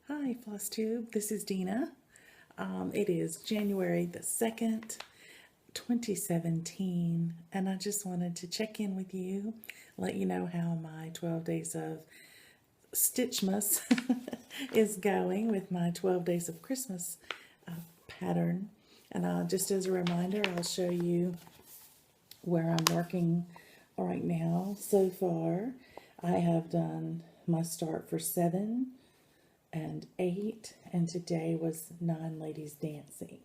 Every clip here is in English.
Hi, FlossTube. This is Dina. It is January the 2nd, 2017, and I just wanted to check in with you, let you know how my 12 days of StitchMas is going with my 12 days of Christmas pattern. And just as a reminder, I'll show you where I'm working right now. So far, I have done my start for 7 and 8, and today was 9 ladies dancing.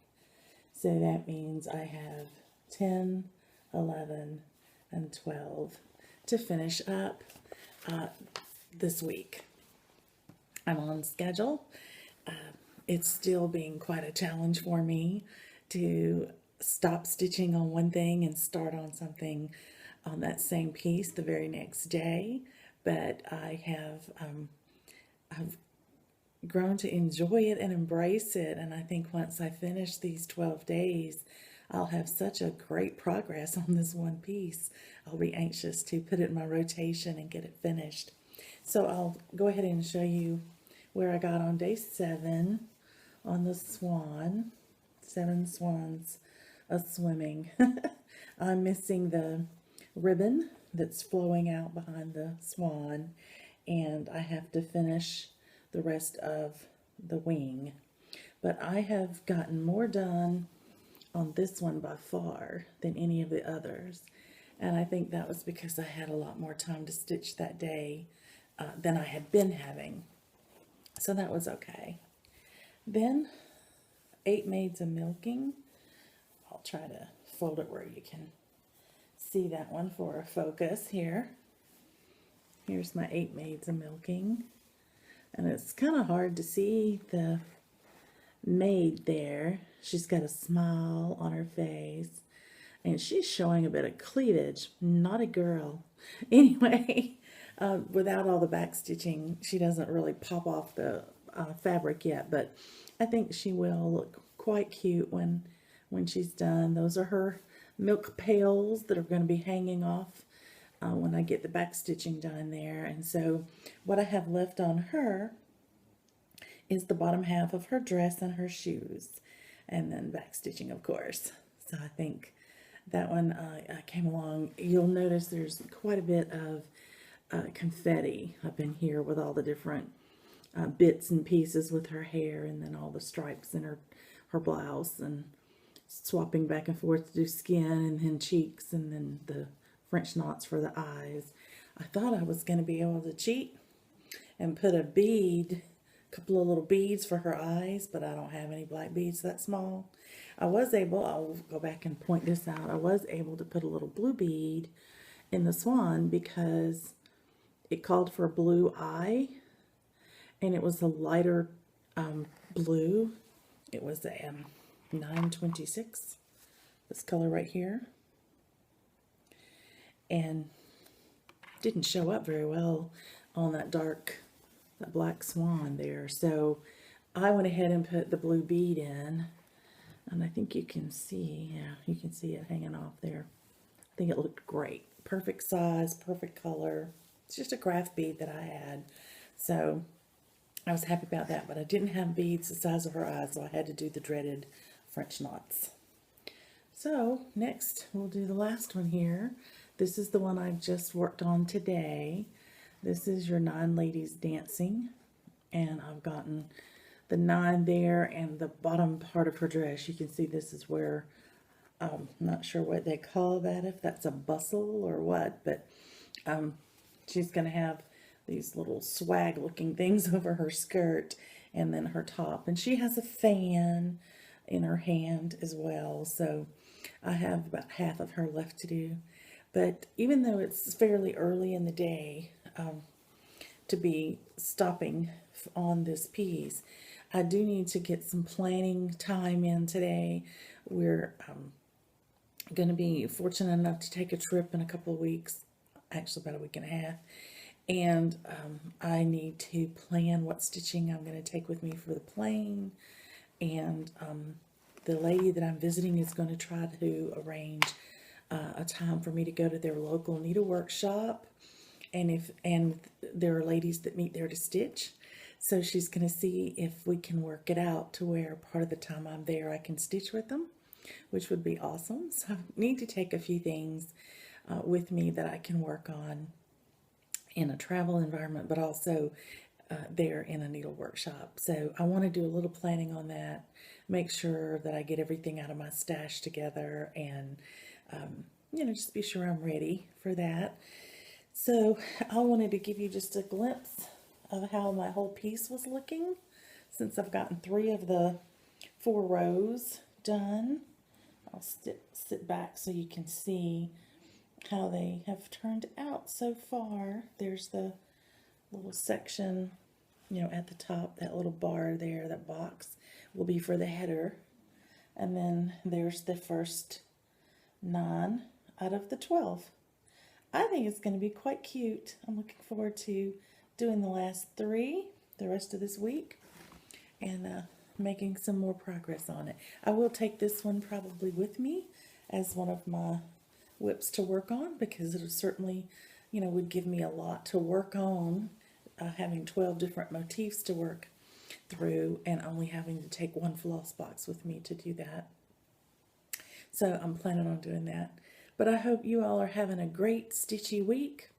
So that means I have 10, 11, and 12 to finish up this week. I'm on schedule. It's still being quite a challenge for me to stop stitching on one thing and start on something on that same piece the very next day. But I've grown to enjoy it and embrace it. And I think once I finish these 12 days, I'll have such a great progress on this one piece. I'll be anxious to put it in my rotation and get it finished. So I'll go ahead and show you where I got on day 7 on the swan. 7 swans swimming. I'm missing the ribbon that's flowing out behind the swan, and I have to finish the rest of the wing. But I have gotten more done on this one by far than any of the others, and I think that was because I had a lot more time to stitch that day than I had been having, so that was okay. Then 8 maids of milking. I'll try to fold it where you can see that one for a focus here. Here's my 8 maids of milking. And it's kind of hard to see the maid there. She's got a smile on her face, and she's showing a bit of cleavage. Not a girl. Anyway, without all the back stitching, she doesn't really pop off the fabric yet, but I think she will look quite cute when she's done. Those are her milk pails that are going to be hanging off when I get the back stitching done there. And so what I have left on her is the bottom half of her dress and her shoes, and then back stitching, of course. So I think that one came along. You'll notice there's quite a bit of confetti up in here with all the different bits and pieces with her hair, and then all the stripes in her blouse, and swapping back and forth to do skin and then cheeks and then the French knots for the eyes. I thought I was going to be able to cheat and put a couple of little beads for her eyes, but I don't have any black beads that small. I'll go back and point this out, I was able to put a little blue bead in the swan because it called for a blue eye, and it was a lighter blue. It was a 926, this color right here, and didn't show up very well on that black swan there. So I went ahead and put the blue bead in, and I think you can see, yeah, you can see it hanging off there. I think it looked great. Perfect size, perfect color. It's just a craft bead that I had. So I was happy about that, but I didn't have beads the size of her eyes, so I had to do the dreaded French knots. So next we'll do the last one here. This is the one I've just worked on today. This is your 9 ladies dancing, and I've gotten the 9 there, and the bottom part of her dress, you can see this is where, I'm not sure what they call that, if that's a bustle or what, but she's going to have these little swag looking things over her skirt and then her top, and she has a fan in her hand as well. So I have about half of her left to do, but even though it's fairly early in the day to be stopping on this piece, I do need to get some planning time in today. We're going to be fortunate enough to take a trip in a couple of weeks, actually about a week and a half, and I need to plan what stitching I'm going to take with me for the plane, and the lady that I'm visiting is going to try to arrange a time for me to go to their local needlework shop, and there are ladies that meet there to stitch. So she's going to see if we can work it out to where part of the time I'm there I can stitch with them, which would be awesome. So I need to take a few things with me that I can work on in a travel environment, but also there in a needle workshop. So I want to do a little planning on that, make sure that I get everything out of my stash together, and just be sure I'm ready for that. So I wanted to give you just a glimpse of how my whole piece was looking since I've gotten 3 of the 4 rows done. I'll sit back so you can see how they have turned out so far. There's the little section, at the top, that little bar there, that box will be for the header. And then there's the first 9 out of the 12. I think it's going to be quite cute. I'm looking forward to doing the last 3 the rest of this week and making some more progress on it. I will take this one probably with me as one of my whips to work on, because it certainly, would give me a lot to work on, having 12 different motifs to work through and only having to take 1 floss box with me to do that. So I'm planning on doing that. But I hope you all are having a great stitchy week,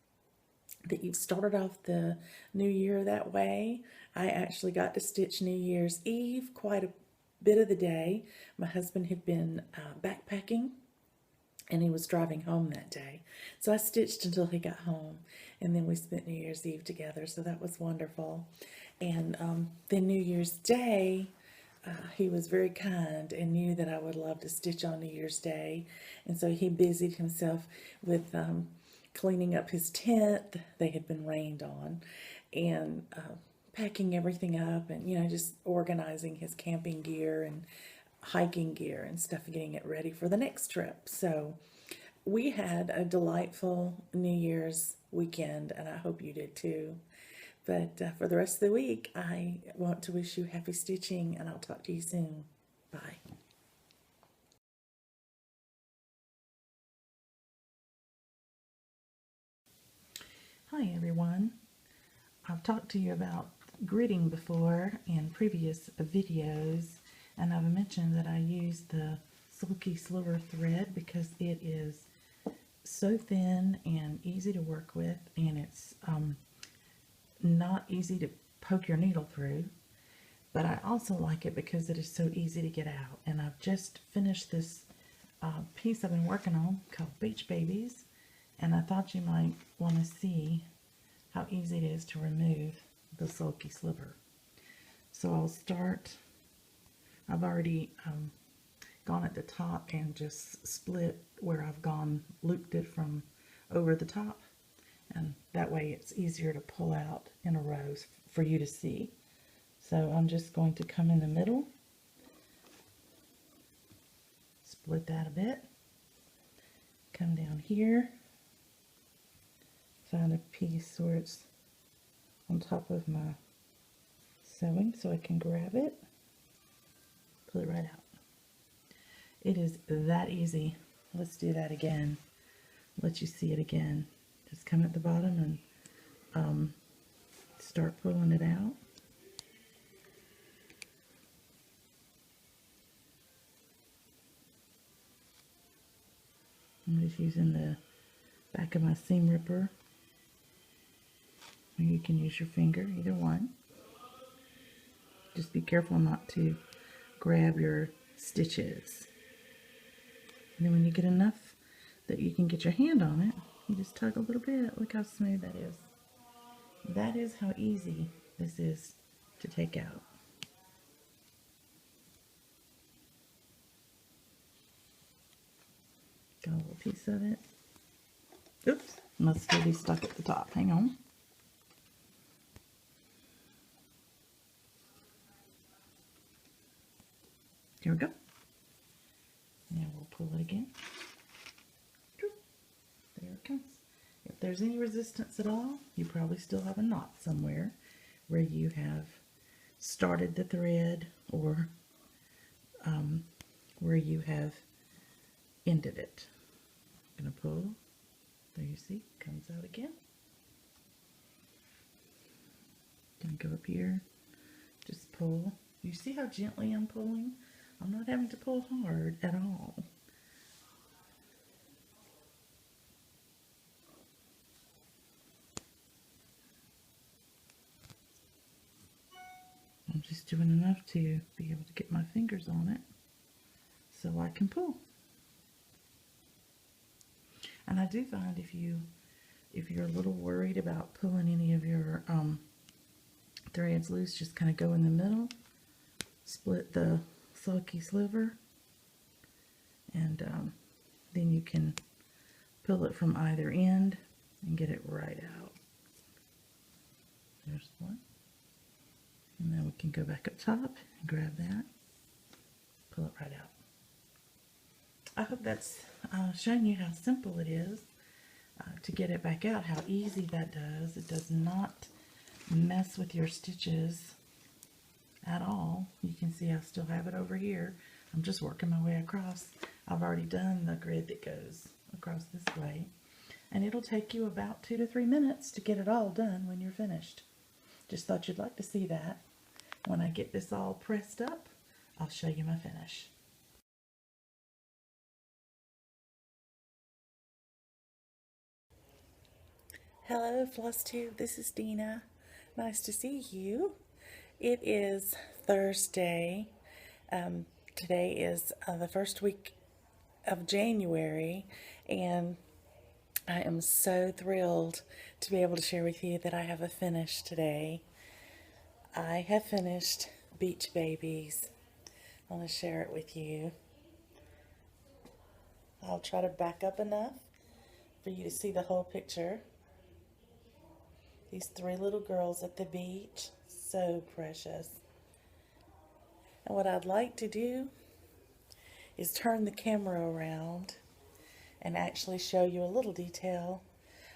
that you've started off the new year that way. I actually got to stitch New Year's Eve quite a bit of the day. My husband had been backpacking, and he was driving home that day. So I stitched until he got home, and then we spent New Year's Eve together, so that was wonderful. And then New Year's Day, he was very kind and knew that I would love to stitch on New Year's Day, and so he busied himself with cleaning up his tent. They had been rained on, and packing everything up, and just organizing his camping gear and hiking gear and stuff, getting it ready for the next trip. So we had a delightful New Year's weekend, and I hope you did too. But for the rest of the week, I want to wish you happy stitching, and I'll talk to you soon. Bye. Hi everyone. I've talked to you about gridding before in previous videos, and I've mentioned that I use the Sulky Sliver thread because it is so thin and easy to work with, and it's not easy to poke your needle through. But I also like it because it is so easy to get out. And I've just finished this piece I've been working on called Beach Babies, and I thought you might want to see how easy it is to remove the Sulky Sliver. So I'll start. I've already gone at the top and just split where I've looped it from over the top, and that way it's easier to pull out in a row for you to see. So I'm just going to come in the middle, split that a bit, come down here, find a piece where it's on top of my sewing so I can grab it, pull it right out. It is that easy. Let's do that again. Let you see it again. Just come at the bottom and start pulling it out. I'm just using the back of my seam ripper. Or you can use your finger, either one. Just be careful not to grab your stitches. And then when you get enough that you can get your hand on it, you just tug a little bit. Look how smooth that is. That is how easy this is to take out. Got a little piece of it. Oops, must still be stuck at the top. Hang on. Here we go. Now we'll pull it again. There it comes. If there's any resistance at all, you probably still have a knot somewhere where you have started the thread or where you have ended it. I'm going to pull. There you see, comes out again. Then go up here Just pull. You see how gently I'm pulling? I'm not having to pull hard at all. I'm just doing enough to be able to get my fingers on it so I can pull. And I do find if you're a little worried about pulling any of your threads loose, just kind of go in the middle, split the sulky sliver, and then you can pull it from either end and get it right out. There's one. And then we can go back up top and grab that, pull it right out. I hope that's showing you how simple it is to get it back out, how easy that does. It does not mess with your stitches at all. You can see I still have it over here. I'm just working my way across. I've already done the grid that goes across this way. And it'll take you about 2 to 3 minutes to get it all done when you're finished. Just thought you'd like to see that. When I get this all pressed up, I'll show you my finish. Hello FlossTube, this is Dina. Nice to see you. It is Thursday. Today is the first week of January, and I am so thrilled to be able to share with you that I have a finish today. I have finished Beach Babies. I want to share it with you. I'll try to back up enough for you to see the whole picture. These 3 little girls at the beach, so precious. And what I'd like to do is turn the camera around and actually show you a little detail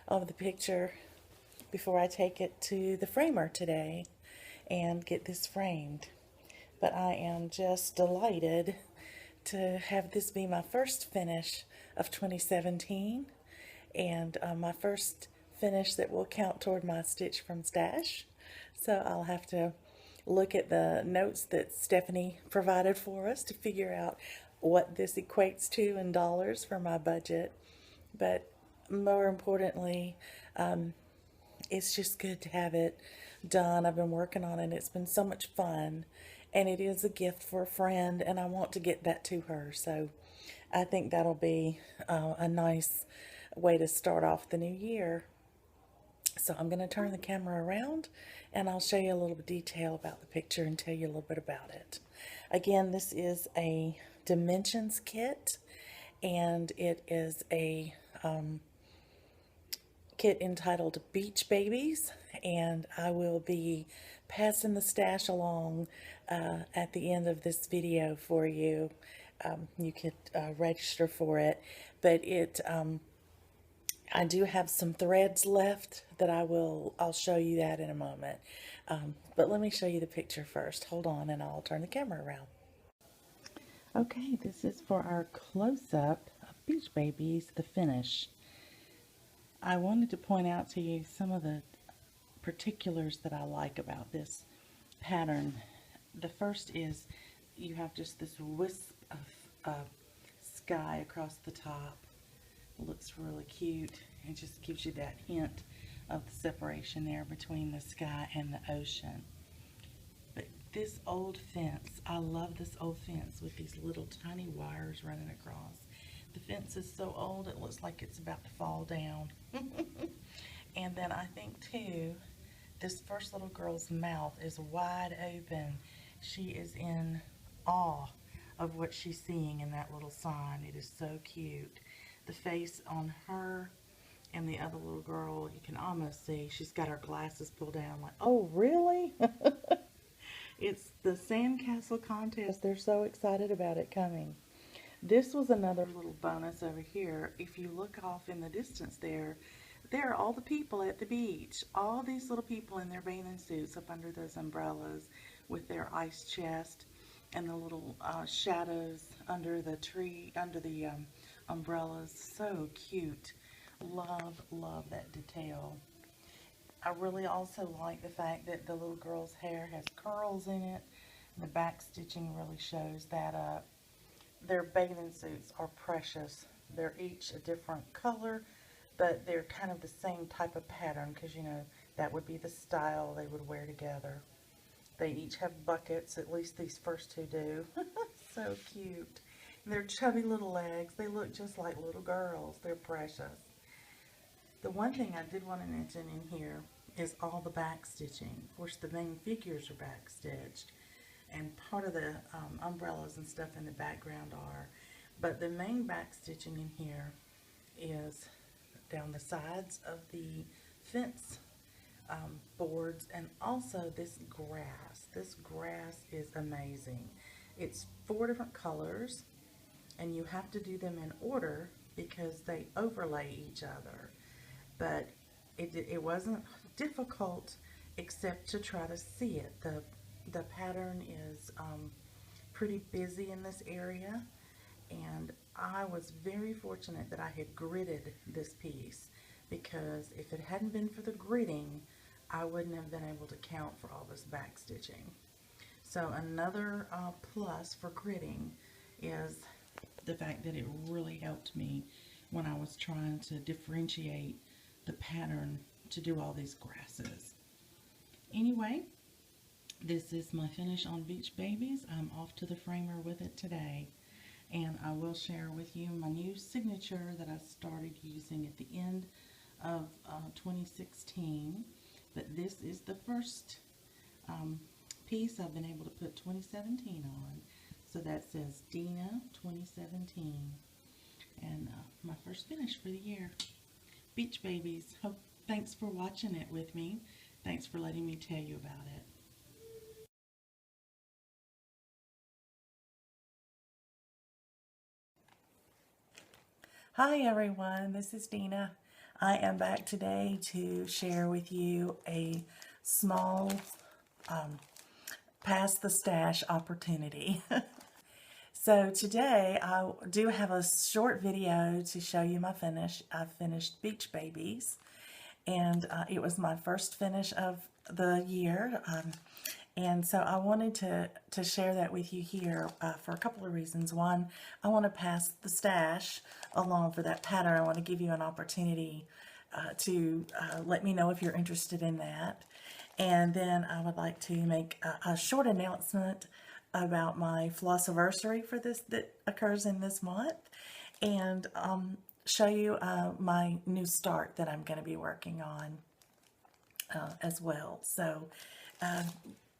of the picture before I take it to the framer today and get this framed. But I am just delighted to have this be my first finish of 2017 and my first finish that will count toward my Stitch from Stash. So I'll have to look at the notes that Stephanie provided for us to figure out what this equates to in dollars for my budget. But more importantly, it's just good to have it done. I've been working on it. It's been so much fun, and it is a gift for a friend, and I want to get that to her. So I think that'll be a nice way to start off the new year. So I'm going to turn the camera around and I'll show you a little bit of detail about the picture and tell you a little bit about it. Again, this is a dimensions kit, and it is a kit entitled Beach Babies, and I will be passing the stash along at the end of this video for you. You could register for it, but I do have some threads left that I'll show you that in a moment. But let me show you the picture first. Hold on, and I'll turn the camera around. Okay, this is for our close-up of Beach Babies, the finish. I wanted to point out to you some of the particulars that I like about this pattern. The first is you have just this wisp of sky across the top. It looks really cute. It just gives you that hint of the separation there between the sky and the ocean. But this old fence, I love this old fence with these little tiny wires running across. The fence is so old it looks like it's about to fall down. And then I think too, this first little girl's mouth is wide open. She is in awe of what she's seeing in that little sign. It is so cute. The face on her and the other little girl, you can almost see she's got her glasses pulled down like, oh really? It's the sandcastle contest. They're so excited about it coming. This was another little bonus over here. If you look off in the distance there are all the people at the beach. All these little people in their bathing suits up under those umbrellas with their ice chest and the little shadows under the tree, under the umbrellas. So cute. Love, love that detail. I really also like the fact that the little girl's hair has curls in it. The back stitching really shows that up. Their bathing suits are precious. They're each a different color, but they're kind of the same type of pattern because, you know, that would be the style they would wear together. They each have buckets, at least these first two do. So cute. And their chubby little legs, they look just like little girls. They're precious. The one thing I did want to mention in here is all the back stitching. Of course, the main figures are back stitched, and part of the umbrellas and stuff in the background are. But the main back stitching in here is down the sides of the fence boards, and also this grass. This grass is amazing. It's 4 different colors, and you have to do them in order because they overlay each other. But it wasn't difficult except to try to see it. The pattern is pretty busy in this area, and I was very fortunate that I had gridded this piece, because if it hadn't been for the gridding, I wouldn't have been able to count for all this back stitching. So another plus for gridding is the fact that it really helped me when I was trying to differentiate the pattern to do all these grasses. Anyway, this is my finish on Beach Babies. I'm off to the framer with it today, and I will share with you my new signature that I started using at the end of 2016. But this is the first piece I've been able to put 2017 on. So that says Dina 2017, and my first finish for the year. Beach Babies. Thanks for watching it with me. Thanks for letting me tell you about it. Hi everyone, this is Dina. I am back today to share with you a small pass the stash opportunity. So today I do have a short video to show you my finish. I finished Beach Babies, and it was my first finish of the year. And so I wanted to share that with you here for a couple of reasons. One, I want to pass the stash along for that pattern. I want to give you an opportunity to let me know if you're interested in that. And then I would like to make a short announcement about my Flossiversary for this that occurs in this month, and show you my new start that I'm going to be working on as well. So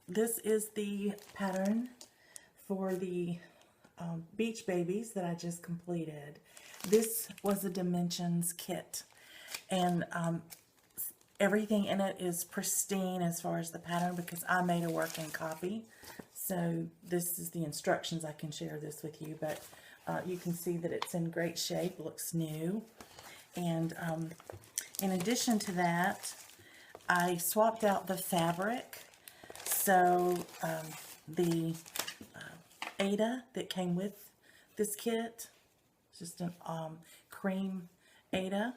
this is the pattern for the Beach Babies that I just completed. This was a dimensions kit, and everything in it is pristine as far as the pattern because I made a working copy. So this is the instructions. I can share this with you, but you can see that it's in great shape, looks new. And in addition to that, I swapped out the fabric. So the Ada that came with this kit, just a cream Ada,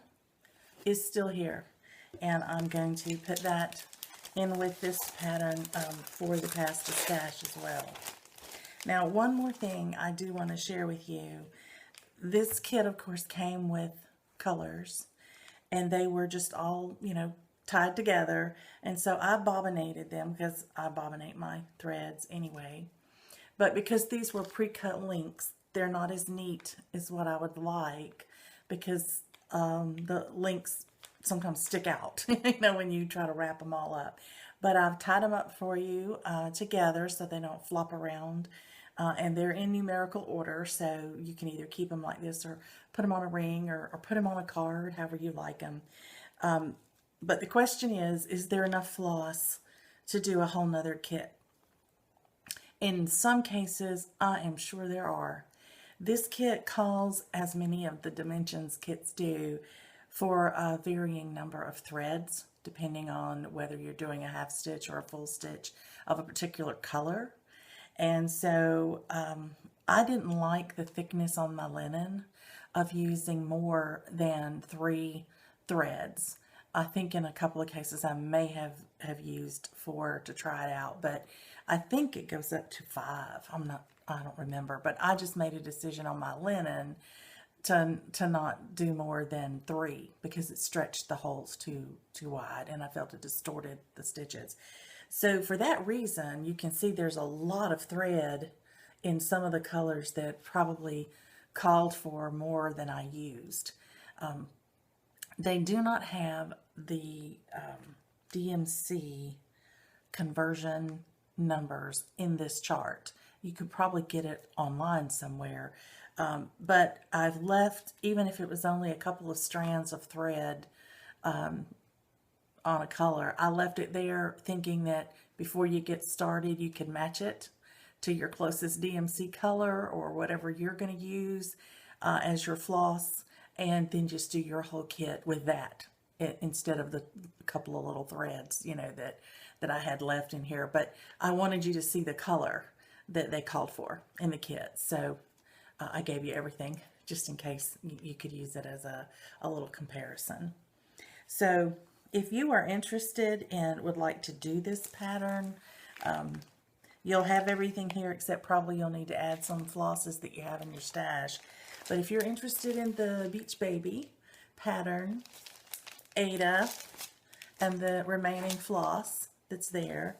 is still here. And I'm going to put that in with this pattern for the Pass the Stash as well. Now, one more thing I do want to share with you. This kit, of course, came with colors, and they were just all, you know, tied together. And so I bobbinated them because I bobbinate my threads anyway. But because these were pre-cut links, they're not as neat as what I would like, because the links sometimes stick out, you know, when you try to wrap them all up. But I've tied them up for you together so they don't flop around. And they're in numerical order, so you can either keep them like this or put them on a ring or put them on a card, however you like them. But the question is there enough floss to do a whole nother kit? In some cases, I am sure there are. This kit calls, as many of the dimensions kits do, for a varying number of threads, depending on whether you're doing a half stitch or a full stitch of a particular color. And so I didn't like the thickness on my linen of using more than 3 threads. I think in a couple of cases I may have used 4 to try it out, but I think it goes up to 5. I don't remember, but I just made a decision on my linen to not do more than 3 because it stretched the holes too wide, and I felt it distorted the stitches. So for that reason, you can see there's a lot of thread in some of the colors that probably called for more than I used. They do not have the DMC conversion numbers in this chart. You could probably get it online somewhere. But I've left, even if it was only a couple of strands of thread on a color, I left it there thinking that before you get started, you could match it to your closest DMC color or whatever you're going to use as your floss, and then just do your whole kit with that instead of the couple of little threads, you know, that I had left in here. But I wanted you to see the color that they called for in the kit. So I gave you everything just in case you could use it as a little comparison. So if you are interested and would like to do this pattern, you'll have everything here except probably you'll need to add some flosses that you have in your stash. But if you're interested in the Beach Baby pattern, Ada, and the remaining floss that's there,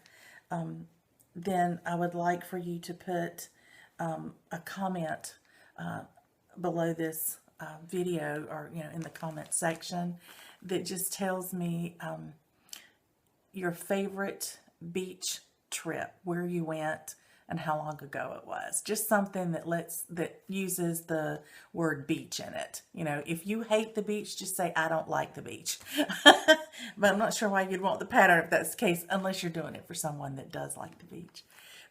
then I would like for you to put a comment below this video, or in the comment section, that just tells me your favorite beach trip, where you went and how long ago it was. Just something that uses the word beach in it. If you hate the beach, just say I don't like the beach. But I'm not sure why you'd want the pattern if that's the case, unless you're doing it for someone that does like the beach.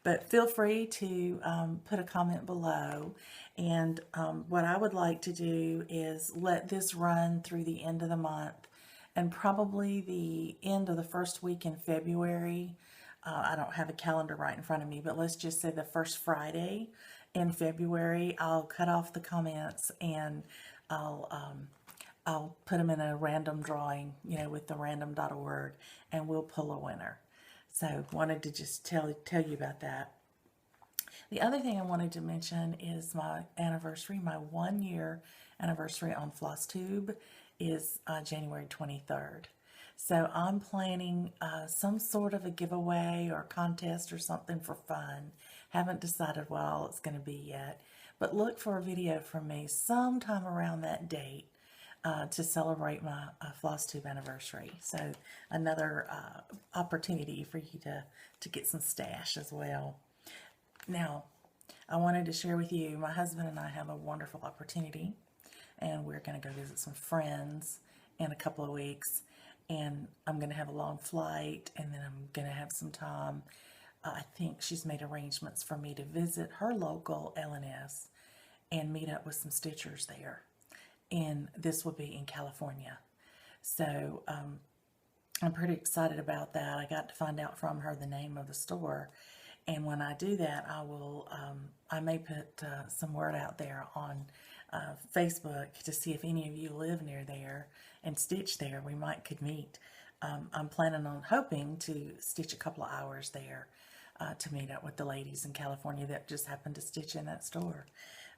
But feel free to put a comment below. And what I would like to do is let this run through the end of the month, and probably the end of the first week in February. I don't have a calendar right in front of me, but let's just say the first Friday in February, I'll cut off the comments and I'll put them in a random drawing, with the random.org, and we'll pull a winner. So wanted to just tell you about that. The other thing I wanted to mention is my anniversary. My 1-year anniversary on FlossTube is January 23rd. So I'm planning some sort of a giveaway or contest or something for fun. Haven't decided what all it's going to be yet. But look for a video from me sometime around that date to celebrate my FlossTube anniversary. So another opportunity for you to get some stash as well. Now, I wanted to share with you, my husband and I have a wonderful opportunity, and we're going to go visit some friends in a couple of weeks. And I'm going to have a long flight, and then I'm going to have some time. I think she's made arrangements for me to visit her local L&S and meet up with some stitchers there. And this will be in California. So I'm pretty excited about that. I got to find out from her the name of the store. And when I do that, I will, I may put some word out there on Facebook to see if any of you live near there and stitch there. We could meet. I'm planning on hoping to stitch a couple of hours there to meet up with the ladies in California that just happen to stitch in that store.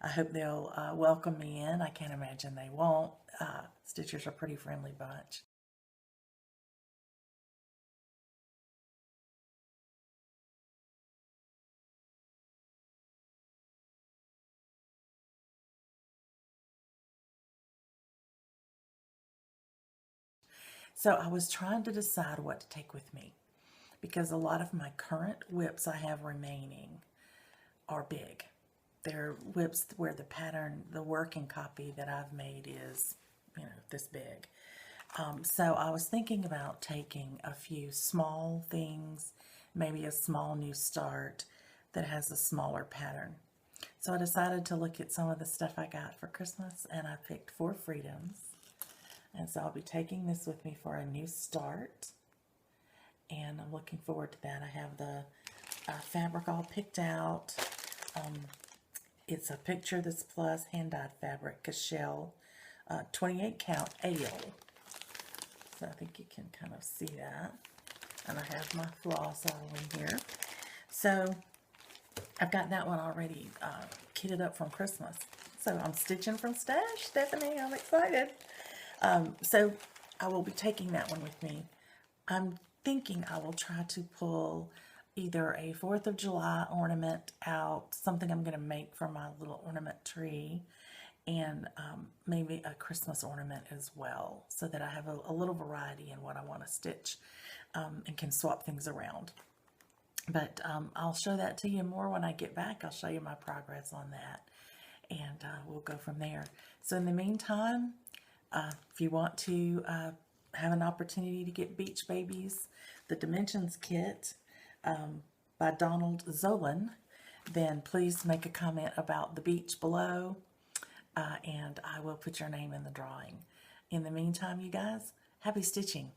I hope they'll welcome me in. I can't imagine they won't. Stitchers are a pretty friendly bunch. So I was trying to decide what to take with me, because a lot of my current whips I have remaining are big. They're whips where the pattern, the working copy that I've made is, this big. So I was thinking about taking a few small things, maybe a small new start that has a smaller pattern. So I decided to look at some of the stuff I got for Christmas, and I picked 4 Freedoms. And so I'll be taking this with me for a new start, and I'm looking forward to that. I have the fabric all picked out. It's a Picture This Plus hand-dyed fabric, Cashel 28 count ale. So I think you can kind of see that. And I have my floss all in here. So I've got that one already kitted up from Christmas. So I'm stitching from stash, Stephanie. I'm excited. So I will be taking that one with me. I'm thinking I will try to pull either a 4th of July ornament out, something I'm going to make for my little ornament tree, and maybe a Christmas ornament as well, so that I have a little variety in what I want to stitch and can swap things around. But I'll show that to you more when I get back. I'll show you my progress on that, and we'll go from there. So in the meantime, if you want to have an opportunity to get Beach Babies, the Dimensions Kit by Donald Zolan, then please make a comment about the beach below, and I will put your name in the drawing. In the meantime, you guys, happy stitching.